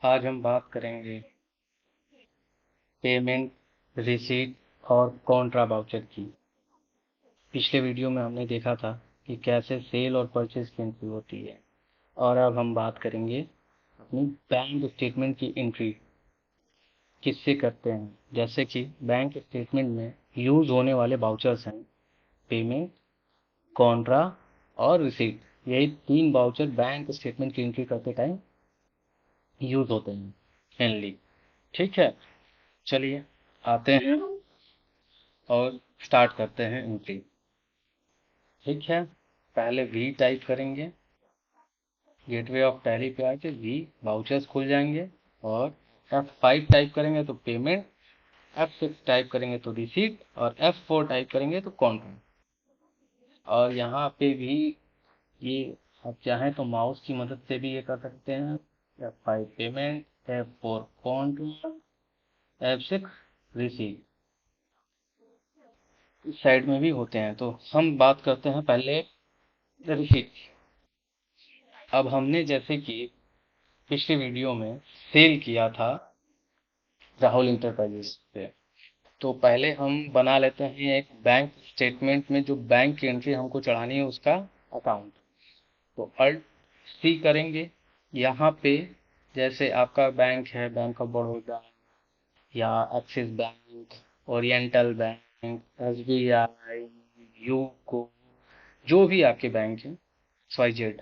आज हम बात करेंगे पेमेंट, रिसीट और कॉन्ट्रा वाउचर की। पिछले वीडियो में हमने देखा था कि कैसे सेल और परचेज की एंट्री होती है, और अब हम बात करेंगे अपनी बैंक स्टेटमेंट की एंट्री किससे करते हैं। जैसे कि बैंक स्टेटमेंट में यूज होने वाले वाउचर्स हैं पेमेंट, कॉन्ट्रा और रिसीट। यही तीन वाउचर बैंक स्टेटमेंट की एंट्री करते टाइम यूज होते हैं मेनली। ठीक है, चलिए आते हैं और स्टार्ट करते हैं एंट्री। ठीक है, पहले वी टाइप करेंगे, गेटवे ऑफ टैली पे आके वी वाउचर्स खुल जाएंगे, और F5 टाइप करेंगे तो पेमेंट, F6 टाइप करेंगे तो रिसीट, और F4 टाइप करेंगे तो कॉन्ट्रा। और यहाँ पे भी ये आप चाहें तो माउस की मदद से भी ये कर सकते हैं। F5 payment, F4 Contra, F6 receipt. इस साइड में भी होते हैं, तो हम बात करते हैं पहले रिसीट। अब हमने जैसे कि पिछले वीडियो में सेल किया था राहुल इंटरप्राइजेस पे, तो पहले हम बना लेते हैं एक बैंक स्टेटमेंट में जो बैंक की एंट्री हमको चढ़ानी है उसका अकाउंट। तो अल्ट सी करेंगे। यहाँ पे जैसे आपका बैंक है बैंक ऑफ बड़ौदा या axis bank, oriental bank, SBI, UCO, जो भी आपके बैंक हैं, XYZ।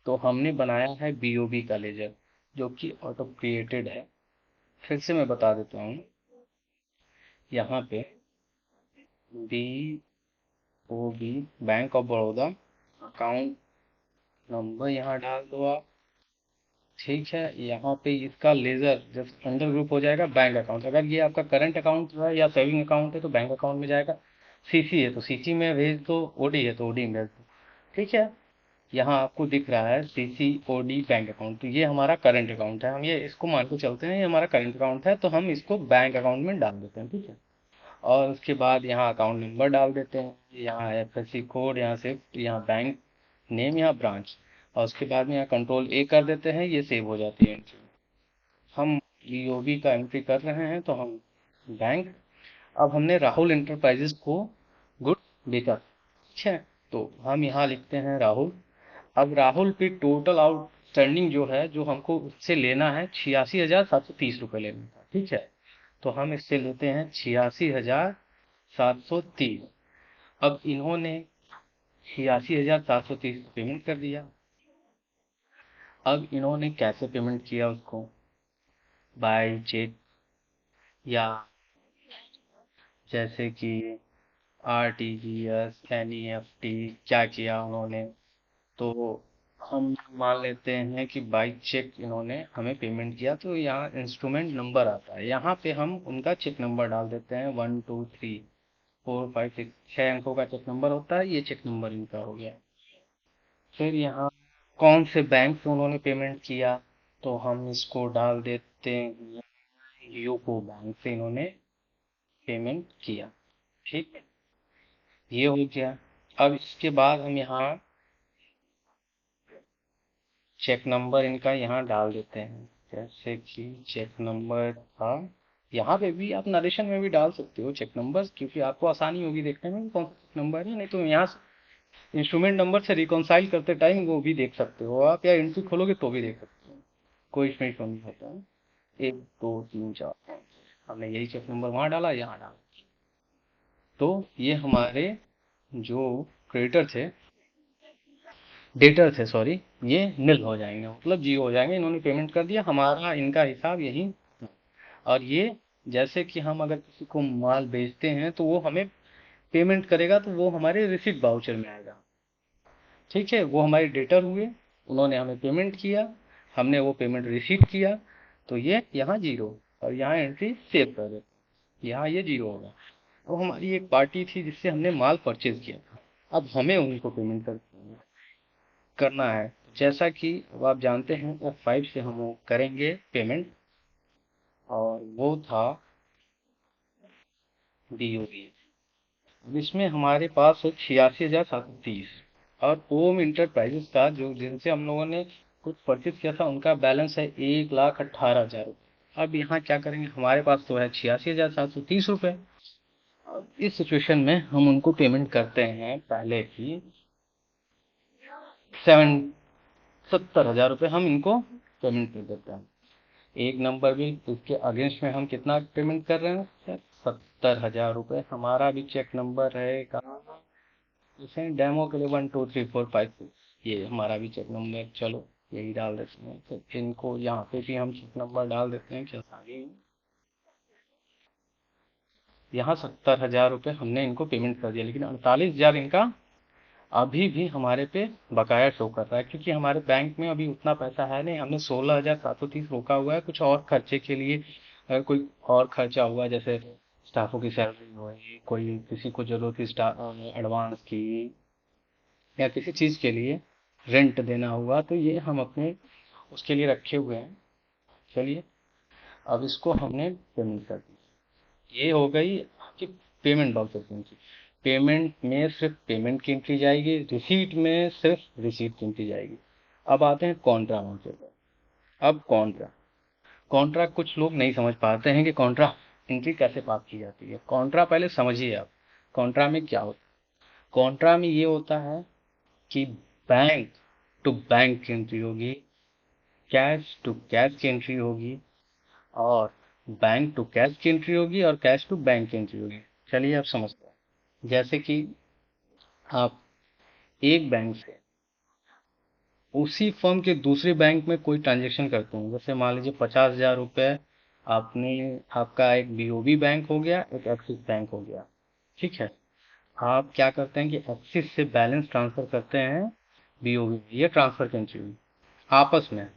तो हमने बनाया है BOB का लेजर जो कि ऑटो क्रिएटेड है। फिर से मैं बता देता हूँ, यहाँ पे BOB bank of Baroda, account number यहाँ डाल दो आप। ठीक है, यहाँ पे इसका लेजर जब अंडर ग्रुप हो जाएगा बैंक अकाउंट। अगर ये आपका करंट अकाउंट है या सेविंग अकाउंट है तो बैंक अकाउंट में जाएगा, CC है तो CC में भेज दो, OD है तो OD में भेज दो। ठीक है, यहाँ आपको दिख रहा है CCOD बैंक अकाउंट, तो ये हमारा करंट अकाउंट है। हम ये इसको मान के चलते हैं ये हमारा करंट अकाउंट है, तो हम इसको बैंक अकाउंट में डाल देते हैं। ठीक है, और उसके बाद यहाँ अकाउंट नंबर डाल देते हैं, यहाँ FSC कोड, यहाँ से यहाँ बैंक नेम, यहाँ ब्रांच, और उसके बाद में यहाँ कंट्रोल A कर देते हैं, ये सेव हो जाती है एंट्री। हम BOB का एंट्री कर रहे हैं तो हम बैंक, अब हमने राहुल इंटरप्राइजेस को गुड बेचा। ठीक है, तो हम यहाँ लिखते हैं राहुल। अब राहुल पे टोटल आउटस्टैंडिंग जो है, जो हमको उससे लेना है, 86,730 रुपये लेना था। ठीक है, तो हम इससे लेते हैं 86,730। अब इन्होंने 86,730 पेमेंट कर दिया। अब इन्होंने कैसे पेमेंट किया उसको, बाय चेक या जैसे कि RTGS, NEFT, क्या किया उन्होंने, तो हम मान लेते हैं कि बाई चेक इन्होंने हमें पेमेंट किया। तो यहाँ इंस्ट्रूमेंट नंबर आता है, यहाँ पे हम उनका चेक नंबर डाल देते हैं, 1 2 3 4 5 6, 6 अंकों का चेक नंबर होता है, ये चेक नंबर इनका हो गया। फिर यहाँ कौन से बैंक से उन्होंने पेमेंट किया, तो हम इसको डाल देते हैं, यूको बैंक से इन्होंने पेमेंट किया। ठीक, ये हो गया। अब इसके बाद हम यहाँ चेक नंबर इनका यहाँ डाल देते हैं, जैसे कि चेक नंबर था, यहाँ पे भी आप नरेशन में भी डाल सकते हो चेक नंबर, क्योंकि आपको आसानी होगी देखने में कि कौन सा चेक नंबर है। नहीं तो यहाँ से इंस्ट्रूमेंट नंबर से रिकॉन्साइल करते टाइम वो भी देख सकते हो आप, या एंट्री खोलोगे तो भी देख सकते हो, कोई इसमें इशू नहीं होता है। 1 2 3 4 5, हमने यही चेक नंबर वहाँ डाला, यहाँ डाला, तो ये हमारे जो क्रेडिटर थे, डेटर थे सॉरी, ये निल हो जाएंगे, मतलब जीरो हो जाएंगे। इन्होंने पेमेंट कर दिया, हमारा इनका हिसाब यही। और ये जैसे कि हम अगर किसी को माल बेचते हैं तो वो हमें पेमेंट करेगा, तो वो हमारे रिसिप्ट वाउचर में आएगा। ठीक है, वो हमारे डेटर हुए, उन्होंने हमें पेमेंट किया, हमने वो पेमेंट रिसीव किया, तो ये यहाँ जीरो, और यहाँ एंट्री सेव कर देते, यहाँ ये जीरो होगा। तो हमारी एक पार्टी थी जिससे हमने माल परचेज किया था, अब हमें उनको पेमेंट करना है। जैसा कि अब आप जानते हैं F5 से हम वो करेंगे पेमेंट, और वो था BOB। अब इसमें हमारे पास है 86,730, और ओम इंटरप्राइजेस का जो जिनसे हम लोगों ने कुछ परचेज किया था, उनका बैलेंस है 1,18,000 रुपये। अब यहाँ क्या करेंगे, हमारे पास तो है 86,730 रुपये। अब इस सिचुएशन में हम उनको पेमेंट करते हैं पहले ही 70,000 रुपये हम इनको पेमेंट कर देते हैं। एक नंबर भी इसके अगेंस्ट में हम कितना पेमेंट कर रहे हैं, 70,000 रुपये। हमारा भी चेक नंबर रहेगा, इसे डेमो के लिए 1 2 3 4 5 6, ये हमारा भी चेक नंबर, चलो यही डाल देते हैं। तो इनको यहाँ पे भी हम चेक नंबर डाल देते हैं कि आसानी हो। यहाँ 70,000 रुपये हमने इनको पेमेंट कर दिया, लेकिन 48,000 इनका अभी भी हमारे पे बकाया शो कर रहा है, क्योंकि हमारे बैंक में अभी उतना पैसा है नहीं। हमने 16,730 रोका हुआ है कुछ और खर्चे के लिए। अगर कोई और खर्चा हुआ, जैसे स्टाफों की सैलरी हुई, कोई किसी को जरूरत थी एडवांस की, या किसी चीज़ के लिए रेंट देना हुआ, तो ये हम अपने उसके लिए रखे हुए हैं। चलिए, अब इसको हमने पेमेंट कर दी। ये हो गई आपकी पेमेंट बाउचर की एंट्री। पेमेंट में सिर्फ पेमेंट की एंट्री जाएगी, रिसीट में सिर्फ रिसीट की एंट्री जाएगी। अब आते हैं कॉन्ट्रा बाउचर पर। अब कॉन्ट्रा कॉन्ट्रा कुछ लोग नहीं समझ पाते हैं कि कॉन्ट्रा एंट्री कैसे पास की जाती है। कॉन्ट्रा पहले समझिए आप, कॉन्ट्रा में क्या होता है। कॉन्ट्रा में ये होता है कि बैंक टू बैंक की एंट्री होगी, कैश टू कैश की एंट्री होगी, और बैंक टू कैश की एंट्री होगी, और कैश टू बैंक की एंट्री होगी। चलिए आप समझते हैं। जैसे कि आप एक बैंक से उसी फर्म के दूसरे बैंक में कोई ट्रांजेक्शन करते हैं, जैसे मान लीजिए 50,000 रुपये आपने, आपका एक बीओबी बैंक हो गया, एक एक्सिस बैंक हो गया, ठीक है। आप क्या करते हैं कि एक्सिस से बैलेंस ट्रांसफर करते हैं बीओबी में, ये ट्रांसफर की एंट्री हुई। आपस में,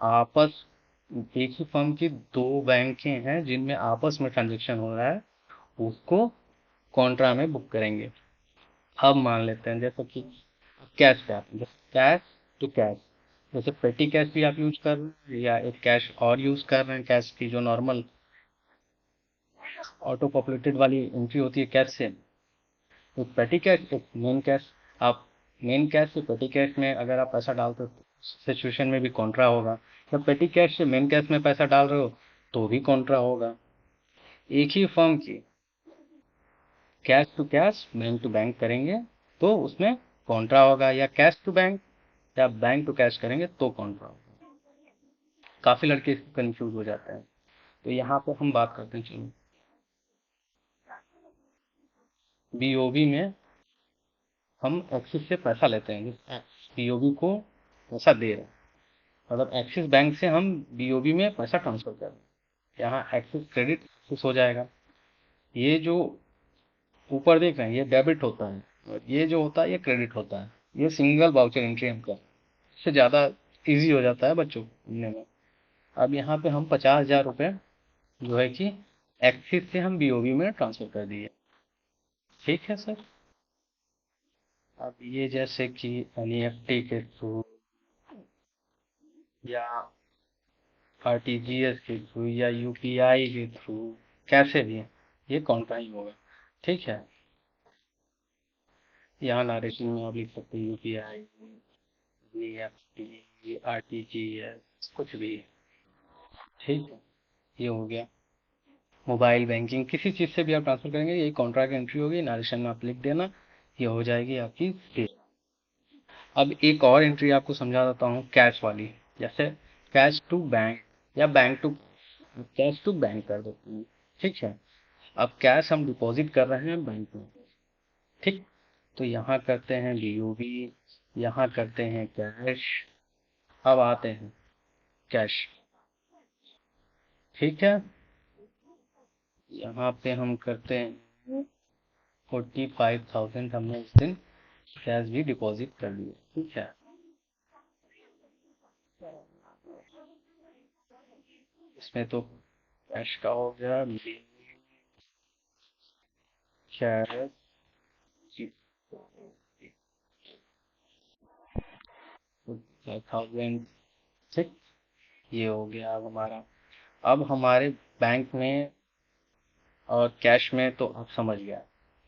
आपस एक ही फर्म की दो बैंकें हैं जिनमें आपस में ट्रांजेक्शन हो रहा है, उसको कॉन्ट्रा में बुक करेंगे। अब मान लेते हैं जैसे कि कैश पे आते हैं, जैसे कैश टू कैश, जैसे पेटी कैश भी आप यूज कर रहे हैं, या एक कैश और यूज कर रहे हैं, कैश की जो नॉर्मल ऑटो पॉपुलेटेड वाली एंट्री होती है कैश से, तो पेटी कैश एक मेन कैश। आप मेन कैश से पेटी कैश में अगर आप पैसा डालते हो, सिचुएशन में भी कॉन्ट्रा होगा। जब पेटी कैश से मेन कैश में पैसा डाल रहे हो, तो भी कॉन्ट्रा होगा। एक ही फर्म की cash to cash, bank to bank करेंगे तो उसमें कॉन्ट्रा होगा, या कैश टू बैंक या बैंक टू कैश करेंगे तो कॉन्ट्रा होगा। काफी लड़के इसको कंफ्यूज हो जाते हैं। तो यहाँ पे हम बात करते हैं, चलो बीओबी में हम एक्सिस से पैसा लेते हैं, बीओबी को पैसा दे रहे हैं, मतलब एक्सिस बैंक से हम बीओबी में पैसा ट्रांसफर कर रहे हैं। यहाँ एक्सिस क्रेडिट एक्सिस हो जाएगा। ये जो ऊपर देख रहे हैं ये डेबिट होता है, और ये जो होता है ये क्रेडिट होता है। ये सिंगल वाउचर एंट्री हमका, इससे ज़्यादा इजी हो जाता है बच्चों पढ़ने में। अब यहाँ पे हम 50,000 रुपये जो है कि एक्सिस से हम बीओबी में ट्रांसफर कर दिए, ठीक है सर। अब ये जैसे कि एनईएफटी के थ्रू या आरटीजीएस के थ्रू या यूपीआई के थ्रू, कैसे भी ये कॉन्ट्रा ही होगा, ठीक है। यहाँ नारेशन में आप लिख सकते हैं यूपीआई, एनईएफटी, आरटीजीएस, कुछ भी, ठीक है। ये हो गया मोबाइल बैंकिंग, किसी चीज़ से भी आप ट्रांसफर करेंगे, यही कॉन्ट्रा की एंट्री होगी, नारेशन में आप लिख देना, ये हो जाएगी आपकी पे। अब एक और एंट्री आपको समझा देता हूँ, कैश वाली। जैसे कैश टू बैंक या bank to cash to bank कर देते हैं, ठीक है। अब कैश हम डिपॉजिट कर रहे हैं बैंक में, ठीक। तो यहाँ करते हैं बीओबी, यहाँ करते हैं कैश। अब आते हैं कैश, ठीक है। यहाँ पे हम करते हैं 45,000 हमने उस दिन कैश भी डिपॉजिट कर दिए, ठीक है। इसमें तो कैश का हो गया, कैश 5,000, ठीक। ये हो गया अब हमारा। अब हमारे बैंक में और कैश में तो आप समझ गया,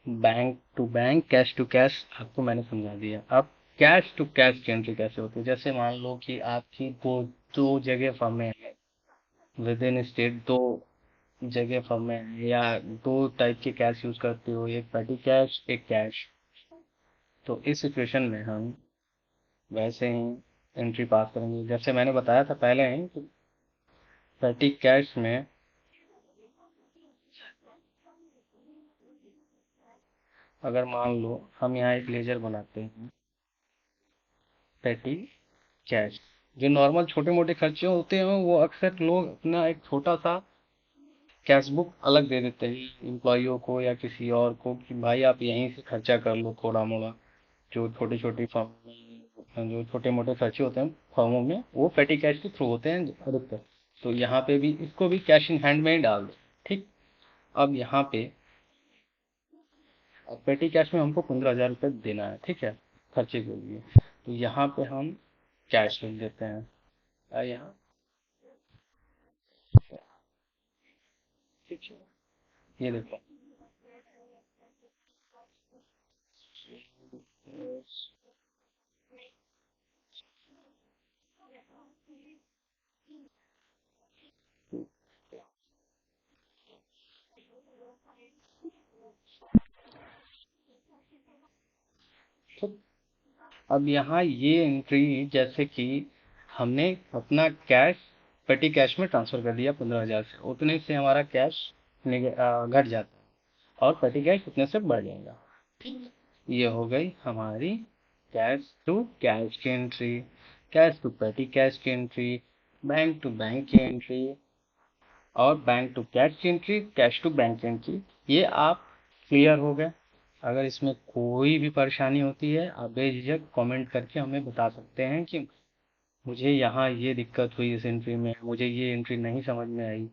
bank to bank, cash to cash आपको मैंने समझा दिया। अब कैश टू कैश की एंट्री कैसे होती है? जैसे मान लो कि आपकी वो दो जगह फर्में हैं, विद इन स्टेट दो जगह फर्में हैं, या दो टाइप के कैश यूज करते हो, एक पेटी कैश एक कैश। तो इस सिचुएशन में हम वैसे ही एंट्री पास करेंगे जैसे मैंने बताया था पहले ही कि पेटी कैश में अगर मान लो हम यहाँ एक लेजर बनाते हैं पेटी कैश, जो नॉर्मल छोटे मोटे खर्चे होते हैं वो अक्सर लोग अपना एक छोटा सा कैश बुक अलग दे देते हैं एम्प्लॉययों को या किसी और को कि भाई आप यहीं से खर्चा कर लो थोड़ा मोड़ा। जो छोटी छोटी फर्म में जो छोटे मोटे खर्चे होते हैं फर्मों में वो पेटी कैश के थ्रू होते हैं अधिकतर। तो यहाँ पे भी इसको भी कैश इन हैंड में ही डाल दो। ठीक। अब यहाँ पे अब पेटी कैश में हमको 15,000 रुपये देना है, ठीक है, खर्चे के लिए। तो यहाँ पे हम कैश लिख देते हैं। यहाँ ठीक है, ये देखो। तो अब यहाँ ये एंट्री जैसे कि हमने अपना कैश पेटी कैश में ट्रांसफर कर दिया 15,000 से, उतने से हमारा कैश घट जाता है और पेटी कैश उतने से बढ़ जाएगा। ये हो गई हमारी कैश टू कैश की entry, cash to petty cash की एंट्री, बैंक टू बैंक की एंट्री, और बैंक टू कैश की एंट्री, कैश टू बैंक की एंट्री। ये आप क्लियर हो गए? अगर इसमें कोई भी परेशानी होती है आप बेझिझक कमेंट करके हमें बता सकते हैं कि मुझे यहाँ ये दिक्कत हुई इस एंट्री में, मुझे ये एंट्री नहीं समझ में आई,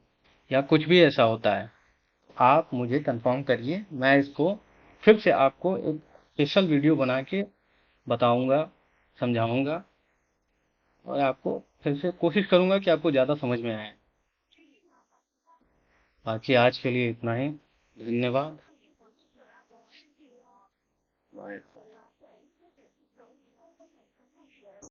या कुछ भी ऐसा होता है आप मुझे कंफर्म करिए। मैं इसको फिर से आपको एक स्पेशल वीडियो बना के बताऊंगा, समझाऊंगा, और आपको फिर से कोशिश करूंगा कि आपको ज़्यादा समझ में आए। बाकी आज के लिए इतना ही। धन्यवाद। बाय।